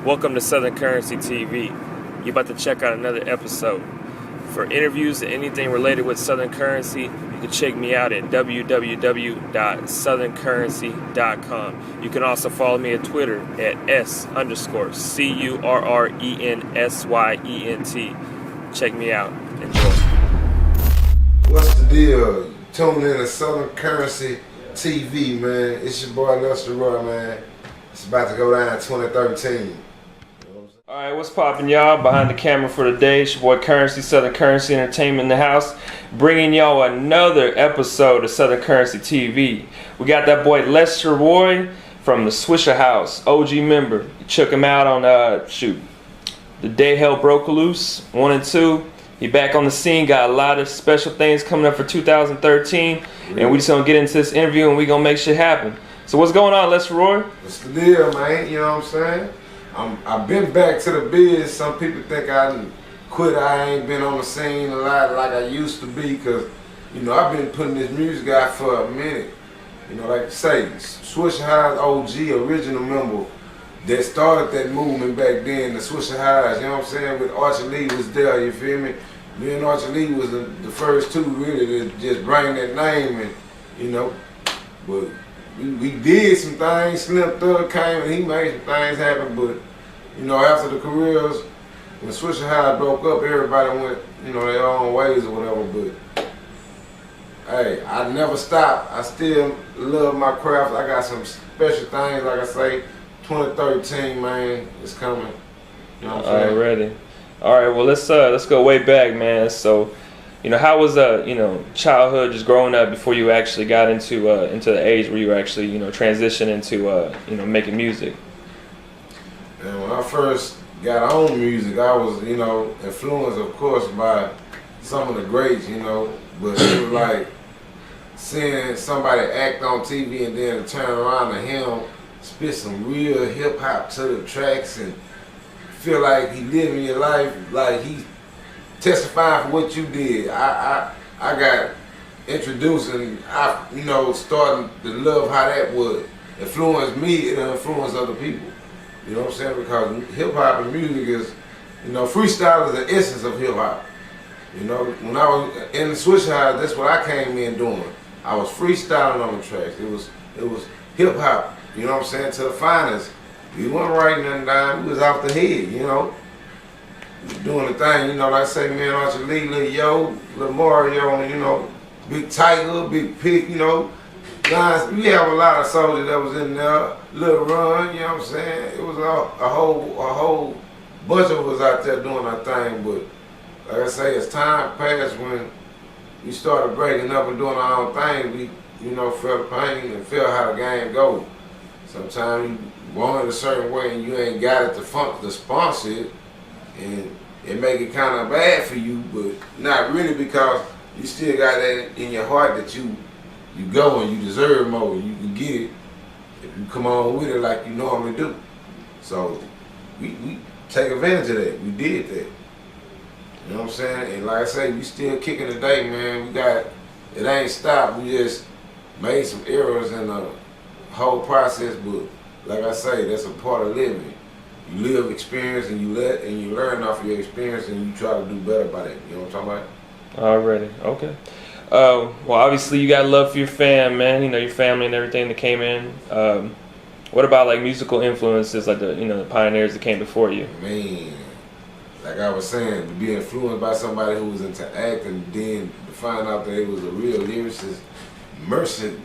Welcome to Southern Currency TV. You're about to check out another episode. For interviews and anything related with Southern Currency, you can check me out at www.southerncurrency.com. You can also follow me at Twitter at S_CURRENSYENT. Check me out. Enjoy. What's the deal? Tune in to Southern Currency TV, man. It's your boy Lester Roy, man. It's about to go down 2013. Alright, what's poppin', y'all? Behind the camera for the day, it's your boy Currency, Southern Currency Entertainment in the house, bringing y'all another episode of Southern Currency TV. We got that boy Lester Roy from the Swishahouse, OG member. Check him out on the day Hell Broke Loose 1 and 2. He back on the scene, got a lot of special things coming up for 2013, and we just gonna get into this interview and we gonna make shit happen. So what's going on, Lester Roy? What's the deal, man? You know what I'm saying? I've been back to the biz. Some people think I quit. I ain't been on the scene a lot like I used to be, because, you know, I've been putting this music out for a minute. You know, like I say, Swishahouse OG, original member that started that movement back then, the Swishahouse, you know what I'm saying? With Archie Lee was there, you feel me? Me and Archie Lee was the first two really to just bring that name, and, you know, but we did some things. Slim Thug came and he made some things happen, but, you know, after the careers, when Swishahouse broke up, everybody went, you know, their own ways or whatever, but hey, I never stopped. I still love my craft. I got some special things, like I say, 2013, man, it's coming. You know what I'm saying? Alrighty. Alright, well let's go way back, man. So, you know, how was childhood, just growing up before you actually got into the age where you actually, you know, transitioned into making music? And when I first got on music, I was, you know, influenced, of course, by some of the greats, you know, but it was like seeing somebody act on TV and then turn around and him spit some real hip hop to the tracks and feel like he living your life, like he testifying for what you did. I got introduced, and I, you know, starting to love how that would influence me and influence other people. You know what I'm saying? Because hip hop and music is, you know, freestyle is the essence of hip hop. You know, when I was in the Swishahouse, that's what I came in doing. I was freestyling on the tracks. It was hip hop. You know what I'm saying? To the finest. We wasn't writing nothing down. We was off the head. You know, doing the thing. You know, like I say, man, Archie Lee, Lil Yo, Lil Mario, and, you know, Big Tiger, Big Pig. You know, guys, we have a lot of soldiers that was in there. Lil Run, you know what I'm saying? It was a whole bunch of us out there doing our thing. But like I say, as time passed, when we started breaking up and doing our own thing, we, you know, felt the pain and felt how the game goes. Sometimes you want it a certain way and you ain't got it to sponsor it, and it make it kind of bad for you, but not really, because you still got that in your heart that you go and you deserve more. You can get it if you come on with it like you normally do. So we take advantage of that. We did that. You know what I'm saying? And like I say, we still kicking today, man. It ain't stopped. We just made some errors in the whole process, but like I say, that's a part of living. You live experience and you learn off of your experience and you try to do better by that. You know what I'm talking about? Already, okay. Well, obviously you got love for your fam, man. You know, your family and everything that came in. What about like musical influences, like the pioneers that came before you? Man, like I was saying, to be influenced by somebody who was into acting, then to find out that it was a real lyricist, murking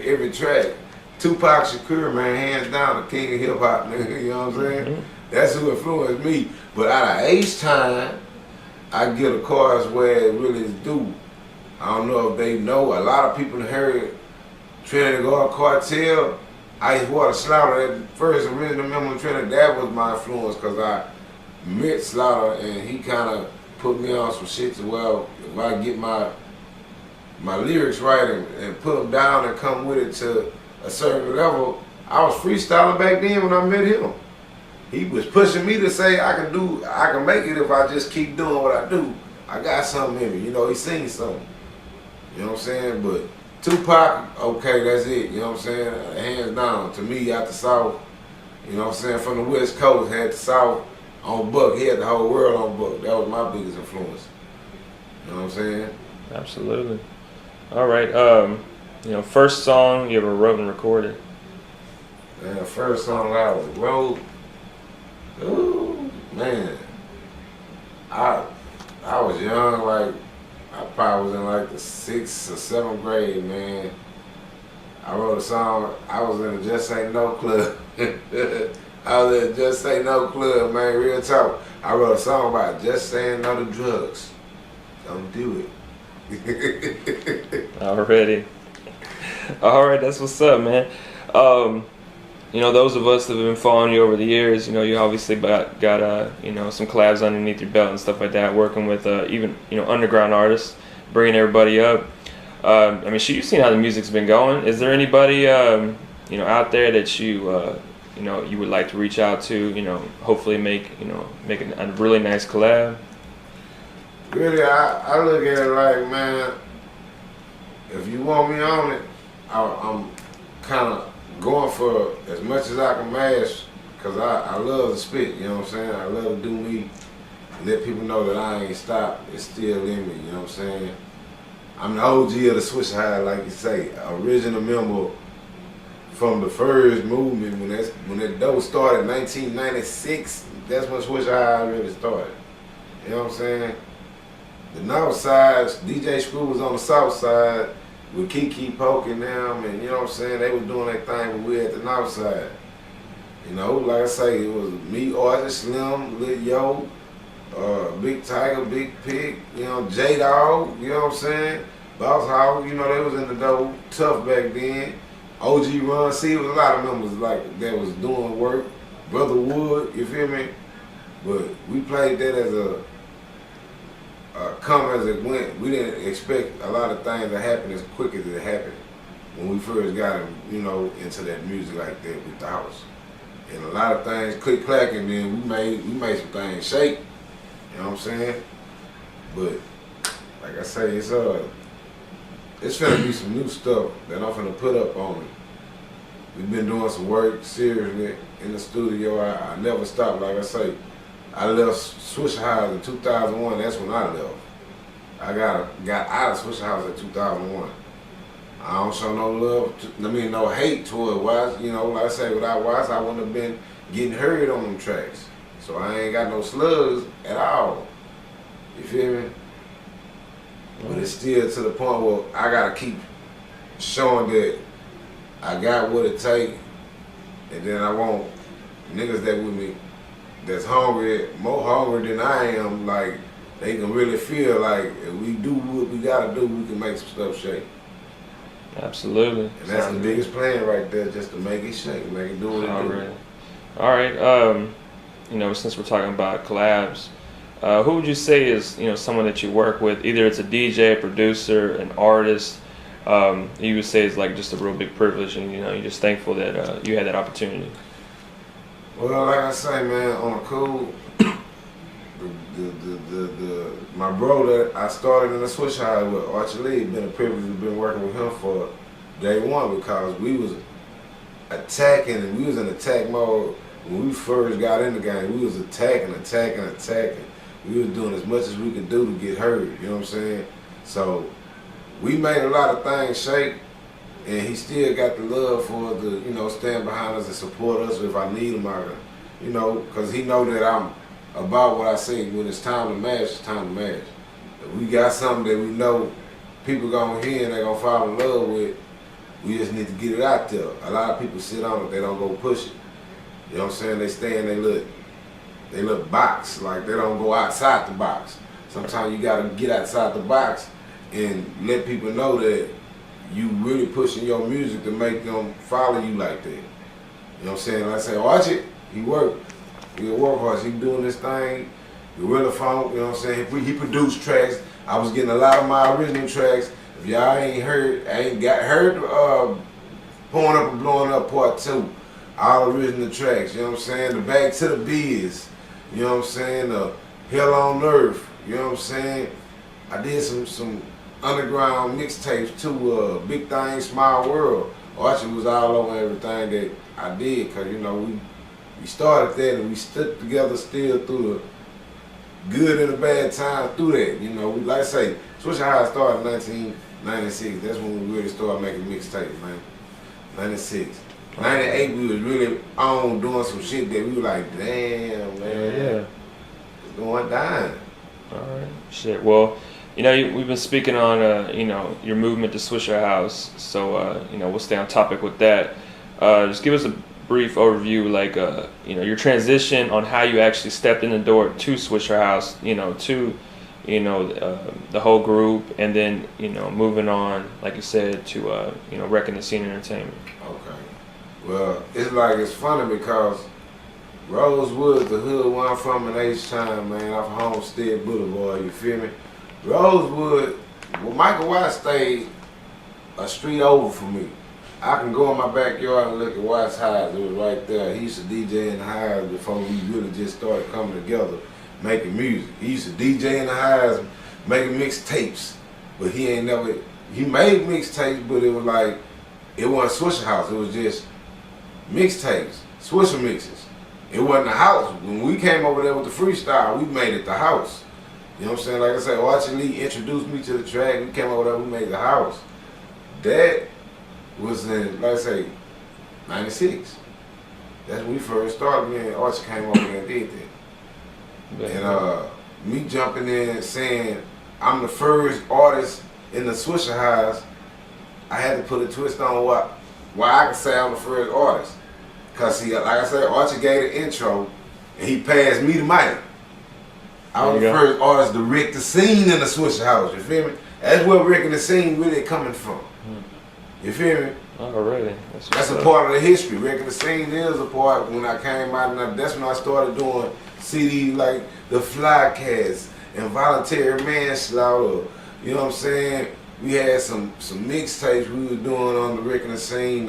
every track. Tupac Shakur, man, hands down the king of hip hop, nigga, you know what I'm saying? Mm-hmm. That's who influenced me. But out of age time, I get a chorus where it really is due. I don't know if they know. A lot of people heard Trinity Guard Cartel, Ice Water Slaughter, that first original member of Trinity. That was my influence, because I met Slaughter and he kind of put me on some shit to, well, if I get my lyrics right and put them down and come with it to a certain level. I was freestyling back then when I met him. He was pushing me to say I can make it if I just keep doing what I do. I got something in me, you know, he seen something. You know what I'm saying? But Tupac, okay, that's it, you know what I'm saying? Hands down, to me, out the South, You know what I'm saying? From the West Coast, had the South on Buck. He had the whole world on Buck. That was my biggest influence. You know what I'm saying? Absolutely. All right. First song you ever wrote and recorded? Man, the first song I ever wrote, ooh, man. I was young, like I probably was in like the 6th or 7th grade, man. I wrote a song. I was in a Just Say No club. I was in a Just Say No club, man. Real talk. I wrote a song about just saying no to drugs. Don't do it. Already. All right, that's what's up, man. Those of us that have been following you over the years, you obviously got some collabs underneath your belt and stuff like that, working with even underground artists, bringing everybody up. You've seen how the music's been going. Is there anybody out there that you would like to reach out to? Hopefully make a really nice collab. Really, I look at it like, man, if you want me on it, I'm kind of going for as much as I can mash, because I love to spit, you know what I'm saying? I love to do me, let people know that I ain't stopped, it's still in me, you know what I'm saying? I'm the OG of the Swishahouse, like you say, original member from the first movement, when that dope started in 1996, that's when Swishahouse really started, you know what I'm saying? The north side, DJ Screw was on the south side with Kiki poking them, and you know what I'm saying, they was doing their thing, but we at the north side. Like I say, it was me, Artist, Slim, Lil Yo, Big Tiger, Big Pig, J-Dog, you know what I'm saying? Boss Hog, they was in the dope, tough back then. OG Run C, was a lot of members like that was doing work. Brother Wood, you feel me? But we played that as a come as it went. We didn't expect a lot of things to happen as quick as it happened when we first got into that music like that with the house. And a lot of things click clack, and then we made some things shake. You know what I'm saying? But like I say, it's finna be some new stuff that I'm finna put up on it. We've been doing some work seriously in the studio. I never stopped. Like I say, I left Swishahouse in 2001. That's when I left. I got out of Swishahouse in 2001. I don't show no love, no hate toward Wise. Like I say, without Wise, I wouldn't have been getting heard on them tracks. So I ain't got no slugs at all. You feel me? But it's still to the point where I gotta keep showing that I got what it take, and then I want niggas that with me that's hungry, more hungry than I am, like they can really feel like if we do what we gotta do, we can make some stuff shake. Absolutely. And that's the biggest plan right there, just to make it shake, make it do what it do. All right. Since we're talking about collabs, who would you say is someone that you work with? Either it's a DJ, a producer, an artist. You would say it's like just a real big privilege, and you're just thankful that you had that opportunity. Well, like I say, man, on a cool, my bro that I started in the Swishahouse with, Archie Lee, been a privilege to been working with him for day one, because we was attacking, and we was in attack mode when we first got in the game. We was attacking. We was doing as much as we could do to get heard, you know what I'm saying? So we made a lot of things shake, and he still got the love for the, stand behind us and support us if I need him out, because he know that I'm about what I say. When it's time to mash, it's time to mash. If we got something that we know people gonna hear and they gonna fall in love with, we just need to get it out there. A lot of people sit on it, they don't go push it. You know what I'm saying? They stay in they look box, like they don't go outside the box. Sometimes you gotta get outside the box and let people know that you really pushing your music to make them follow you like that. You know what I'm saying? Like I say, watch it, he work. He a workhorse, he doing this thing, Gorilla Funk, you know what I'm saying? He produced tracks. I was getting a lot of my original tracks. If y'all ain't heard Pouring Up and Blowing Up Part 2, all original tracks, you know what I'm saying? The Back to the Biz, you know what I'm saying? The Hell on Earth, you know what I'm saying? I did some underground mixtapes too, Big Thing, Small World. Archie was all over everything that I did, because we started that and we stuck together still through the good and the bad times through that. You know, we like I say, Swishahouse started in 1996. That's when we really started making mixtapes, man. 96. 98 we was really on doing some shit that we were like, damn, man. Yeah. It's going down. All right. Shit. Well, you know, we've been speaking on, you know, your movement to Swishahouse. So, you know, we'll stay on topic with that. Just give us a brief overview, like, you know, your transition on how you actually stepped in the door to Swishahouse, you know, to, you know, the whole group, and then, you know, moving on, like you said, to, you know, Wrecking the Scene Entertainment. Okay. Well, it's funny because Rosewood, the hood where I'm from in H-Town, man, off Homestead Boulevard, you feel me? Rosewood, well, Michael Watts stayed a street over from me. I can go in my backyard and look at Watts Highs. It was right there. He used to DJ in the Highs before we really just started coming together, making music. He used to DJ in the Highs, making mixtapes, but he made mixtapes, but it was like, it wasn't Swishahouse. It was just mixtapes, Swisher mixes. It wasn't the house. When we came over there with the freestyle, we made it the house. You know what I'm saying? Like I said, Archie Lee introduced me to the track. We came over there, we made the house. That was in, like I say, 96. That's when we first started. Me and Archie came over there and did that. And me jumping in saying I'm the first artist in the Swishahouse, I had to put a twist on why I can say I'm the first artist. Cause see, like I said, Archie gave the intro and he passed me the mic. I was the first artist to wreck the scene in the Swishahouse, you feel me? That's where wrecking the scene really coming from. You feel me? Oh, really? That's a part of the history. Wrecking the scene is a part when I came out, and that's when I started doing CDs like The Fly Cats and Voluntary Manslaughter. You know what I'm saying? We had some mixtapes we were doing on the Wrecking the Scene,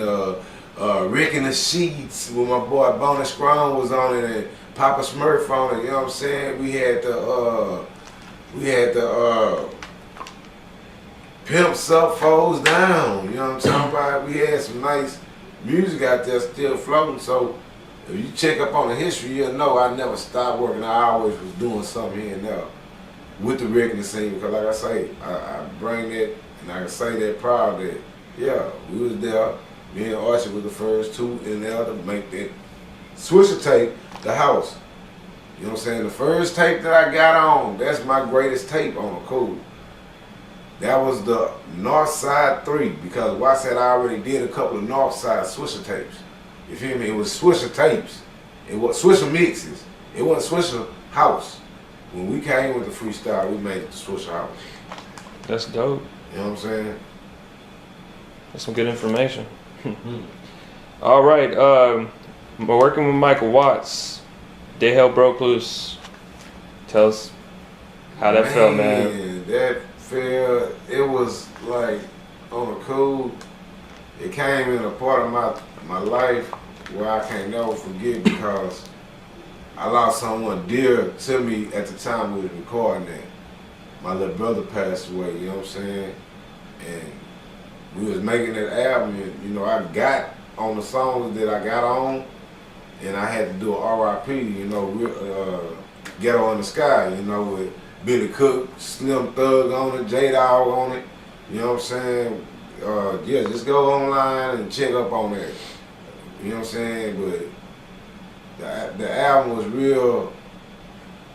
Wrecking the Sheets with my boy Bonnie Scrum was on it and Papa Smurf on it, you know what I'm saying? We had the Pimps Up, Foes Down, you know what I'm talking about? We had some nice music out there still floating, so if you check up on the history, you'll know I never stopped working. I always was doing something here and there with the Wrecking the Scene, because like I say, I bring that, and I can say that proud that, yeah, we was there. Me and Archie were the first two in there to make that Swisher tape the house. You know what I'm saying? The first tape that I got on, that's my greatest tape on the code. That was the North Side 3, because Watts said I already did a couple of North Side Swisher tapes. You feel me? It was Swisher tapes. It was Swisher mixes. It wasn't Swisher House. When we came with the freestyle, we made it to Swisher House. That's dope. You know what I'm saying? That's some good information. All right, working with Michael Watts, Day Hell Broke Loose. Tell us how that felt, man. That felt, it was like on the cool. It came in a part of my life where I can't never forget, because I lost someone dear to me at the time we was recording that. My little brother passed away, you know what I'm saying? And we was making that album, and, you know, I got on the songs that I got on, and I had to do a RIP, you know, Ghetto in the Sky, you know, with Billy Cook, Slim Thug on it, J-Dog on it, you know what I'm saying? Yeah, just go online and check up on that, you know what I'm saying? But the album was real,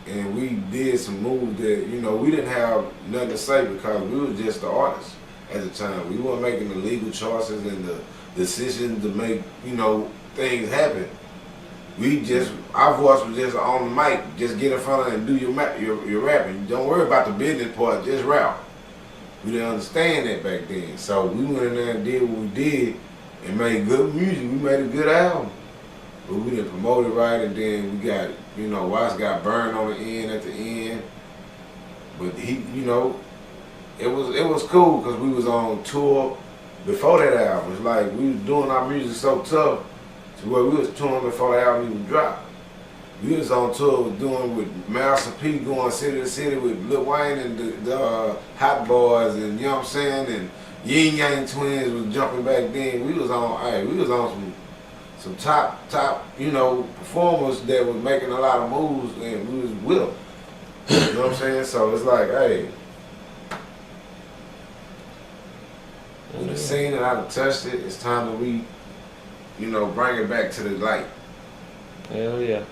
and we did some moves that, you know, we didn't have nothing to say because we was just the artists at the time. We weren't making the legal choices and the decisions to make, you know, things happen. We just, our voice was just on the mic. Just get in front of it and do your rapping. Don't worry about the business part, just rap. We didn't understand that back then. So we went in there and did what we did and made good music. We made a good album. But we didn't promote it right, and then we got, you know, Watts got burned on the end at the end. But he, you know, it was cool because we was on tour before that album. It's like we was doing our music so tough to where we was touring before the album even dropped. We was on tour with Master P going city to city with Lil Wayne and the Hot Boys, and you know what I'm saying, and Yin Yang Twins was jumping back then. We was on some top, you know, performers that was making a lot of moves, and we was with them. You know what I'm saying? So it's like, hey, we done seen it, I done touched it. It's time that we, you know, bring it back to the light. Hell yeah.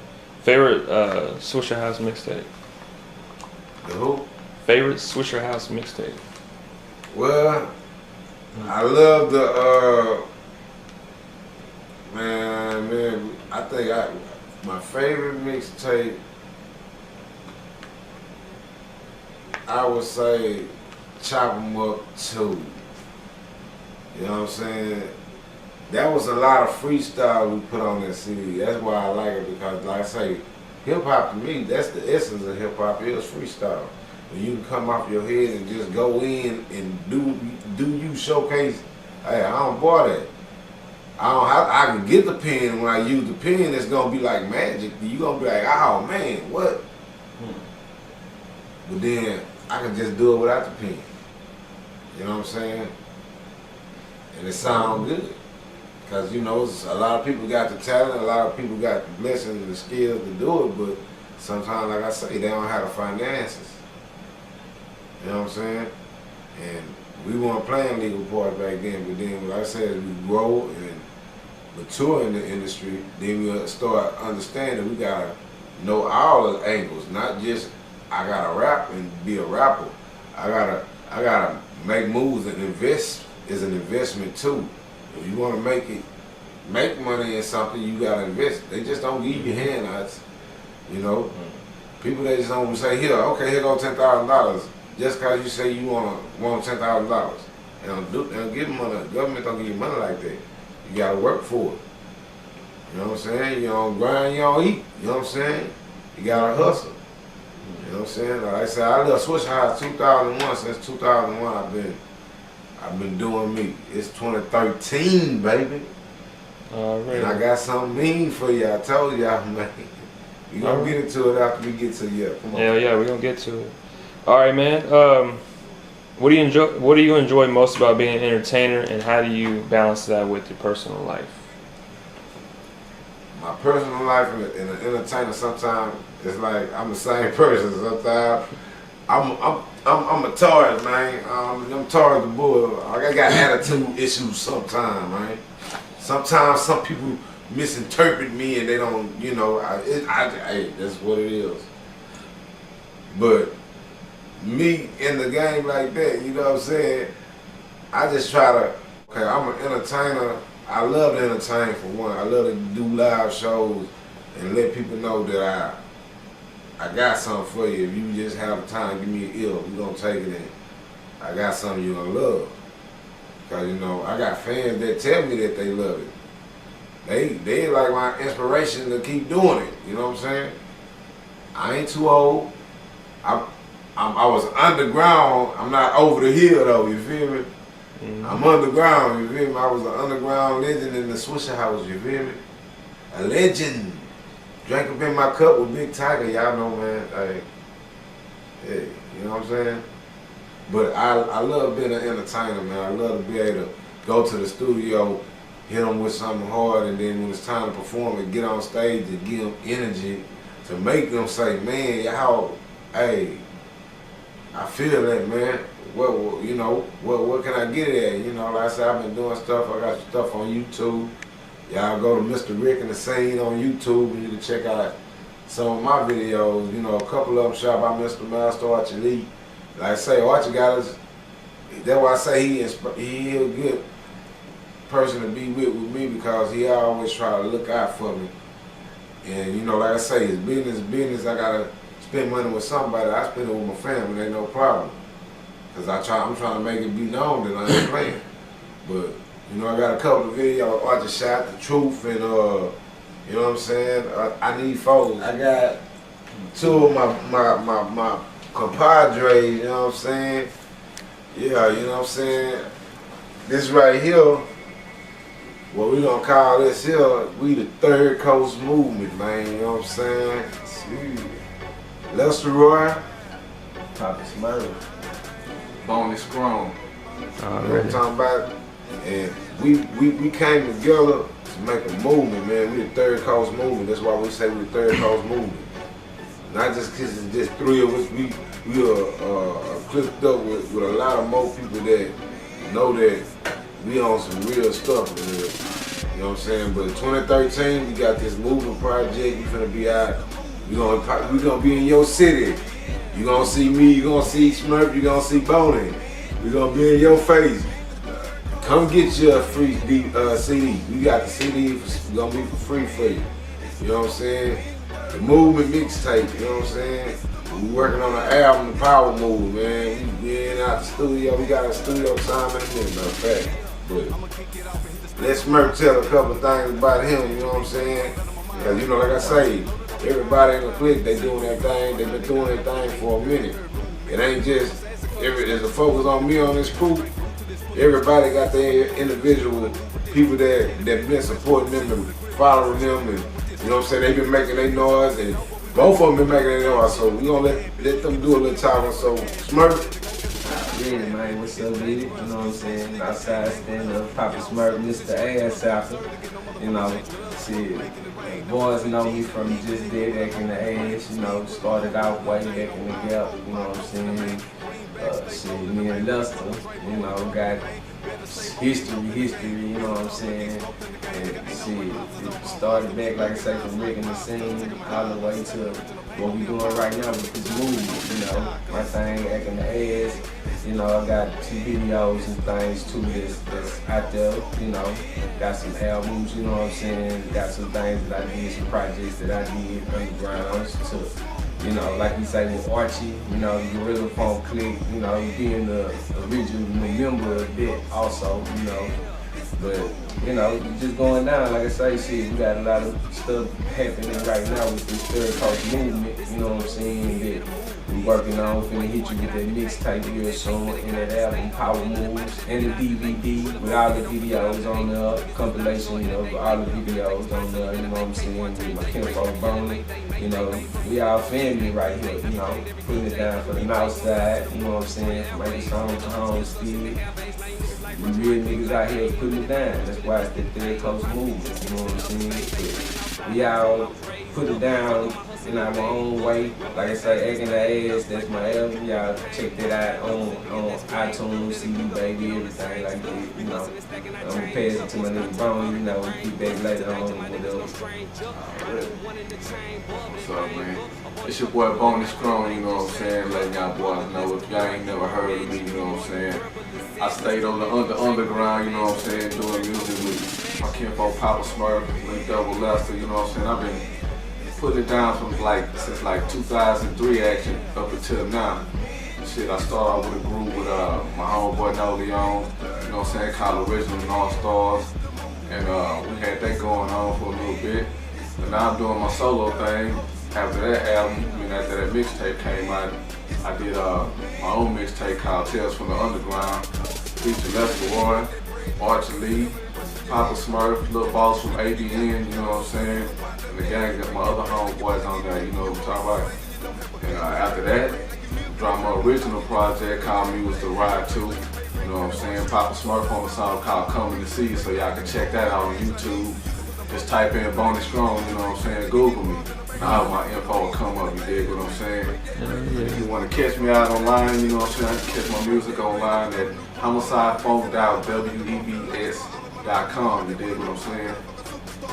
Favorite Swishahouse mixtape? The who? Favorite Swishahouse mixtape? Well, I love the man. I think my favorite mixtape, I would say Chop 'Em Up 2. You know what I'm saying? That was a lot of freestyle we put on that CD. That's why I like it, because like I say, hip hop to me, that's the essence of hip hop, is freestyle. When you can come off your head and just go in and do you showcase. Hey, I don't buy that. I can get the pen. When I use the pen, it's gonna be like magic. You gonna be like, oh man, what? But then I can just do it without the pen. You know what I'm saying? And it sounds good. Because, you know, a lot of people got the talent, a lot of people got the blessing and the skills to do it, but sometimes, like I say, they don't have the finances. You know what I'm saying? And we weren't playing legal parts back then, but then, like I said, as we grow and mature in the industry, then we start understanding we gotta know all the angles, not just I gotta rap and be a rapper. I gotta make moves, and invest is an investment too. If you want to make money in something, you gotta invest. They just don't give you handouts, you know. People, they just don't say, here, okay, here go $10,000. Just cause you say you want $10,000. They don't give money. The government don't give you money like that. You gotta work for it. You know what I'm saying? You don't grind, you don't eat. You know what I'm saying? You gotta hustle. You know what I'm saying? Like I said, I left Swishahouse 2001. Since 2001, I've been doing me. It's 2013, baby. Alright. And I got something mean for you. I told y'all, man. We gonna get into it after we get to you. Come on. Yeah, we're gonna get to it. Alright, man. What do you enjoy most about being an entertainer, and how do you balance that with your personal life? My personal life and an entertainer, sometimes it's like I'm the same person. Sometimes I'm a Taurus, man. I'm Taurus the bull. I got attitude issues sometimes, man. Sometimes some people misinterpret me and they don't, you know, hey, that's what it is. But me in the game like that, you know what I'm saying? I just try to, okay, I'm an entertainer. I love to entertain, for one. I love to do live shows and let people know that I got something for you. If you just have the time, give me an ear, we gonna take it in. I got something you gonna love. Cause you know, I got fans that tell me that they love it. They like my inspiration to keep doing it. You know what I'm saying? I ain't too old. I was underground. I'm not over the hill though. You feel me? Mm-hmm. I'm underground. You feel me? I was an underground legend in the Swishahouse. You feel me? A legend. Drank up in my cup with Big Tiger. Y'all know, man. Hey, you know what I'm saying? But I love being an entertainer, man. I love to be able to go to the studio, hit them with something hard, and then when it's time to perform and get on stage and give them energy to make them say, man, y'all, hey, I feel that, man. What you know, what can I get at? You know, like I said, I've been doing stuff. I got stuff on YouTube. Y'all go to Mr. Rick and the Scene on YouTube, and you can check out some of my videos. You know, a couple of them shot by Mr. Master Archie Lee. Like I say, Archie got us. That's why I say he a good person to be with me, because he always try to look out for me. And you know, like I say, it's business. I gotta spend money with somebody. I spend it with my family. Ain't no problem. Cause I'm trying to make it be known that I ain't playing. But you know, I got a couple of videos. Archie shot the truth, and you know what I'm saying. I need photos. I got two of my compadres, you know what I'm saying? Yeah, you know what I'm saying? This right here, what we gonna call this here, we the Third Coast Movement, man, you know what I'm saying? See. Lester Roy, Papa Smurf, Bonnie Scrum. You know what I'm talking about? And we came together to make a movement, man. We the third coast movement. That's why we say we the third coast movement. Not just because it's just three of us. We are clipped up with a lot of more people that know that we on some real stuff. Man. You know what I'm saying? But in 2013, we got this movement project. We finna be out. We gonna be in your city. You gonna see me. You gonna see Smurf. You gonna see Boney. We gonna be in your face. Come get your free CD. We got the CD. Gonna be for free for you. You know what I'm saying? The movement mixtape. You know what I'm saying? We working on the album, The Power Move, man. We in out the studio. We got a studio time in a minute, matter of fact. But let Smurf tell a couple of things about him. You know what I'm saying? Because you know, like I say, everybody in the clique, they doing their thing. They been doing their thing for a minute. It ain't just there's a focus on me on this crew. Everybody got their individual people that been supporting them and following them, and you know what I'm saying, they been making their noise, and both of them been making their noise, so we gonna let them do a little talking. So Smurf. Yeah, man, what's up with it? You know what I'm saying? Outside stand up, Papa Smurf, Mr. Ass Apple. You know, shit. Boys know me from just dead back in the ass, you know, started out way back in the gap, you know what I'm saying? Shit, me and Lester, you know, got history, you know what I'm saying? And shit, it started back, like I say, from Rick in the scene, all the way to what we doing right now with this movie, you know. My thing, acting the ass, you know, I got 2 videos and things too that's out there, you know. Got some albums, you know what I'm saying? Got some things that I did, some projects that I did underground to, you know, like we say with Archie, you know, the Gorilla Funk Clique, you know, being the original member of that also, you know. But, you know, just going down, like I say, shit, we got a lot of stuff happening right now with this third coast movement, you know what I'm saying, that we working on, finna hit you with that mixtape real soon, and that album, Power Moves, and the DVD with all the videos on there, compilation of all the videos on there, you know what I'm saying, with my kinfolk Boney, you know, we all family right here, you know, putting it down for the north side, you know what I'm saying, making songs to home still. We real niggas out here putting it down. That's why it's the third coast movement, you know what I'm saying? But we all put it down in our own way. Like I say, Acting the Ass, that's my album. Y'all check that out on iTunes, CD Baby, everything like that, you know. I'm gonna pass it to my little Bone, you know, get back later on with those. What's up, man? It's your boy Boney Strong, you know what I'm saying? Letting y'all boys know if y'all ain't never heard of me, you know what I'm saying? I stayed on the underground, you know what I'm saying, doing music with my kinfolk Papa Smurf, Link Double Lester, you know what I'm saying? I've been putting it down from since 2003 actually up until now. Shit, I started off with a group with my homeboy No Leon, you know what I'm saying, called Original All Stars, and we had that going on for a little bit. And now I'm doing my solo thing. After that album, after that mixtape came out, I did my own mixtape called Tales from the Underground, featuring Lester Warren, Archie Lee, Papa Smurf, Lil Boss from ADN, you know what I'm saying? And the gang got my other homeboys on there, you know what I'm talking about? And after that, dropped my original project called Me Was the Ride Too, you know what I'm saying? Papa Smurf on a song called Coming to See You, so y'all can check that out on YouTube. Just type in Boney Strong, you know what I'm saying? Google me. All my info will come up, you dig what I'm saying? If you want to catch me out online, you know what I'm saying? I can catch my music online at homicidefunk.webs.com, you dig what I'm saying?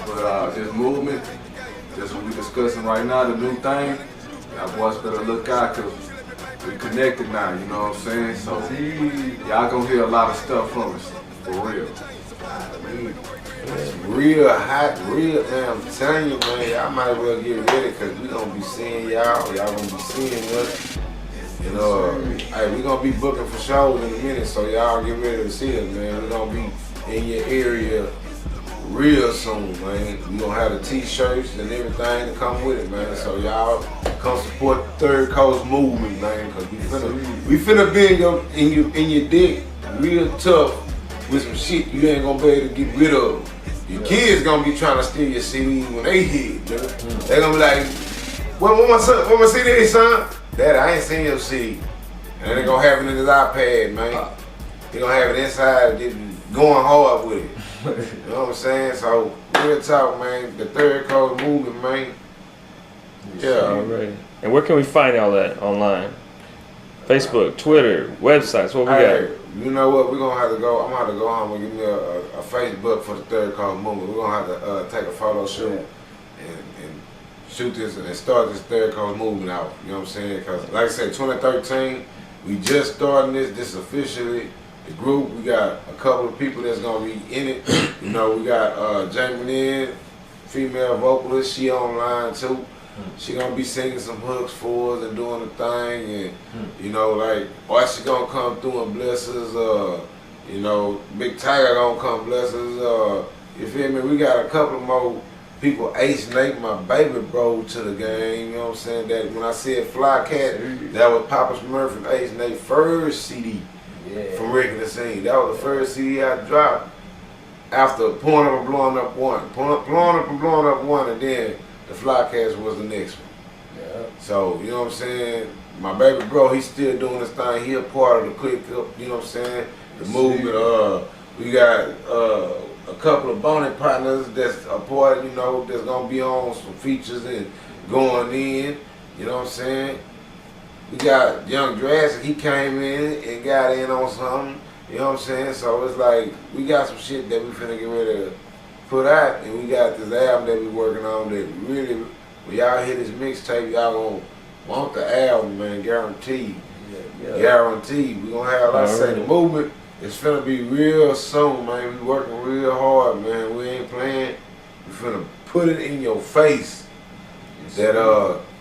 But this movement, that's what we're discussing right now, the new thing, y'all boys better look out because we connected now, you know what I'm saying? So y'all gonna hear a lot of stuff from us, for real. Real hot, real damn. I'm telling you, man, y'all might as well get ready because we gonna be seeing y'all gonna be seeing us. You know, hey, we gonna be booking for shows in a minute, so y'all get ready to see us, man. We gonna be in your area real soon, man. We gonna have the t-shirts and everything to come with it, man. So y'all come support the Third Coast movement, man, because we finna be in your dick real tough with some shit you ain't gonna be able to get rid of. Your kids gonna be trying to steal your CD when they hit, nigga. They gonna be like, what my CD, son? Dad, I ain't seen your CD. And they gonna have it in his iPad, man. He gonna have it inside, going hard with it. You know what I'm saying? So real talk, man. The Third Coast movement, man. Yeah. Alright. And where can we find all that online? Facebook, Twitter, websites. What we Hey, got? you know what? We're gonna have to go. I'm gonna have to go home and give me a Facebook for the Third Coast movement. We're gonna have to take a photo shoot and shoot this and start this Third Coast movement out. You know what I'm saying? Because like I said, 2013, we just starting this. This is officially the group. We got a couple of people that's gonna be in it. You know, we got Jamie Lynn, female vocalist. She online too. She gonna be singing some hooks for us and doing the thing, and you know, like, or she gonna come through and bless us. You know, Big Tiger gonna come bless us. You feel me? We got a couple more people. Ace Nate, my baby bro, to the game. You know what I'm saying? That when I said Fly Cat, that was Papa Smurf and Ace Nate first CD from Wrecking the Scene. That was the first CD I dropped after Pouring Up and Blowing Up One, Blowing Up and Blowing Up One, and then the Flycast was the next one. Yeah. So, you know what I'm saying? My baby bro, he's still doing this thing. He a part of the click up, you know what I'm saying? The movement. We got a couple of bonnet partners that's a part, you know, that's gonna be on some features and going in. You know what I'm saying? We got Young Jurassic, he came in and got in on something. You know what I'm saying? So it's like we got some shit that we finna get ready to put out, and we got this album that we working on that really, when y'all hear this mixtape, y'all gonna want the album, man, guaranteed. Guaranteed. We gonna have, like I say, the movement is finna be real soon, man. We working real hard, man. We ain't playing. We finna put it in your face that,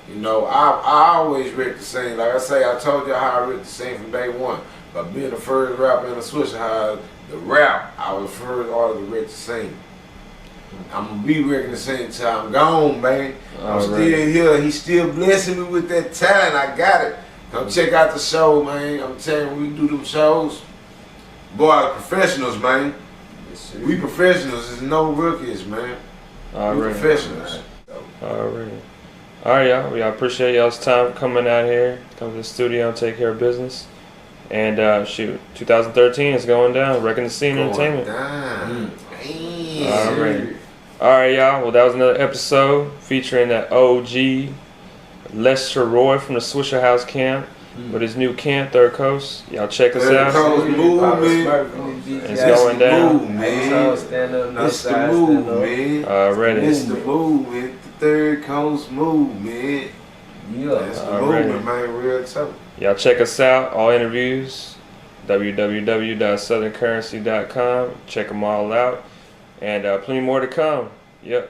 you know, I always wreck the scene. Like I say, I told you how I wrecked the scene from day one. By being the first rapper in the Swishahouse, the rap, I was the first artist to wreck the scene. I'm gonna be wrecking the scene till I'm gone, man. I'm still here. He's still blessing me with that talent. I got it. Come check out the show, man. I'm telling you, we do them shows. Boy, professionals, man. Yes, We professionals. There's no rookies, man. We professionals. Alright, y'all. I appreciate y'all's time coming out here, come to the studio and take care of business. And shoot, 2013 is going down. Wrecking the Scene Entertainment. Alright, y'all. Well, that was another episode featuring the OG Lester Roy from the Swishahouse camp with his new camp, Third Coast. Y'all check us out. It's going down. It's the move, man. Already. It's the movement, the Third Coast movement. That's the movement, man. Real tough. Y'all check us out. All interviews, www.southerncurrency.com. Check them all out. And plenty more to come. Yep.